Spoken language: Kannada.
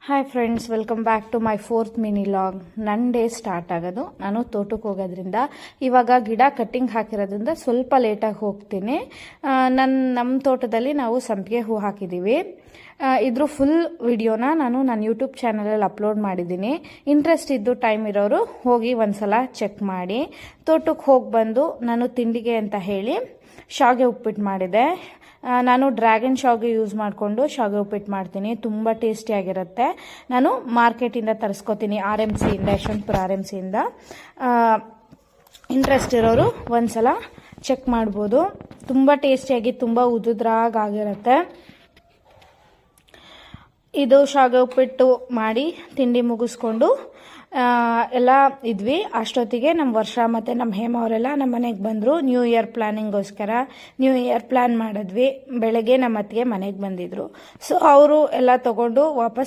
Hi friends, welcome back to my 4th mini log. ನನ್ನ ಡೇ ಸ್ಟಾರ್ಟ್ ಆಗೋದು ನಾನು ತೋಟಕ್ಕೆ ಹೋಗೋದ್ರಿಂದ. ಇವಾಗ ಗಿಡ ಕಟ್ಟಿಂಗ್ ಹಾಕಿರೋದ್ರಿಂದ ಸ್ವಲ್ಪ ಲೇಟಾಗಿ ಹೋಗ್ತೀನಿ. ನಮ್ಮ ತೋಟದಲ್ಲಿ ನಾವು ಸಂಪಿಗೆ ಹೂ ಹಾಕಿದ್ದೀವಿ. ಇದ್ರ ಫುಲ್ ವಿಡಿಯೋನ ನಾನು ನನ್ನ ಯೂಟ್ಯೂಬ್ ಚಾನಲಲ್ಲಿ ಅಪ್ಲೋಡ್ ಮಾಡಿದ್ದೀನಿ. ಇಂಟ್ರೆಸ್ಟ್ ಇದ್ದು ಟೈಮ್ ಇರೋರು ಹೋಗಿ ಒಂದ್ಸಲ ಚೆಕ್ ಮಾಡಿ. ತೋಟಕ್ಕೆ ಹೋಗಿ ಬಂದು ನಾನು ತಿಂಡಿಗೆ ಅಂತ ಹೇಳಿ ಶಾವಿಗೆ ಉಪ್ಪಿಟ್ಟು ಮಾಡಿದೆ. ನಾನು ಡ್ರ್ಯಾಗನ್ ಶಾವಿಗೆ ಯೂಸ್ ಮಾಡಿಕೊಂಡು ಶಾವಿಗೆ ಉಪ್ಪಿಟ್ಟು ಮಾಡ್ತೀನಿ. ತುಂಬ ಟೇಸ್ಟಿಯಾಗಿರುತ್ತೆ. ನಾನು ಮಾರ್ಕೆಟಿಂದ ತರಿಸ್ಕೊತೀನಿ, RMCಯಿಂದ, ಯಶವಂತಪುರ RMCಯಿಂದ. ಇಂಟ್ರೆಸ್ಟ್ ಇರೋರು ಒಂದ್ಸಲ ಚೆಕ್ ಮಾಡ್ಬೋದು. ತುಂಬ ಟೇಸ್ಟಿಯಾಗಿ ತುಂಬ ಉದುದ್ರಾಗಿರುತ್ತೆ. ಇದು ಶಾವಿಗೆ ಉಪ್ಪಿಟ್ಟು ಮಾಡಿ ತಿಂಡಿ ಮುಗಿಸ್ಕೊಂಡು ಎಲ್ಲ ಇದ್ವಿ. ಅಷ್ಟೊತ್ತಿಗೆ ನಮ್ಮ ವರ್ಷ ಮತ್ತು ನಮ್ಮ ಹೇಮ ಅವರೆಲ್ಲ ನಮ್ಮ ಮನೆಗೆ ಬಂದರು. ನ್ಯೂ ಇಯರ್ ಪ್ಲ್ಯಾನಿಂಗೋಸ್ಕರ ನ್ಯೂ ಇಯರ್ ಪ್ಲ್ಯಾನ್ ಮಾಡಿದ್ವಿ. ಬೆಳಗ್ಗೆ ನಮ್ಮ ಅತ್ತಿಗೆ ಮನೆಗೆ ಬಂದಿದ್ರು. ಸೊ ಅವರು ಎಲ್ಲ ತಗೊಂಡು ವಾಪಸ್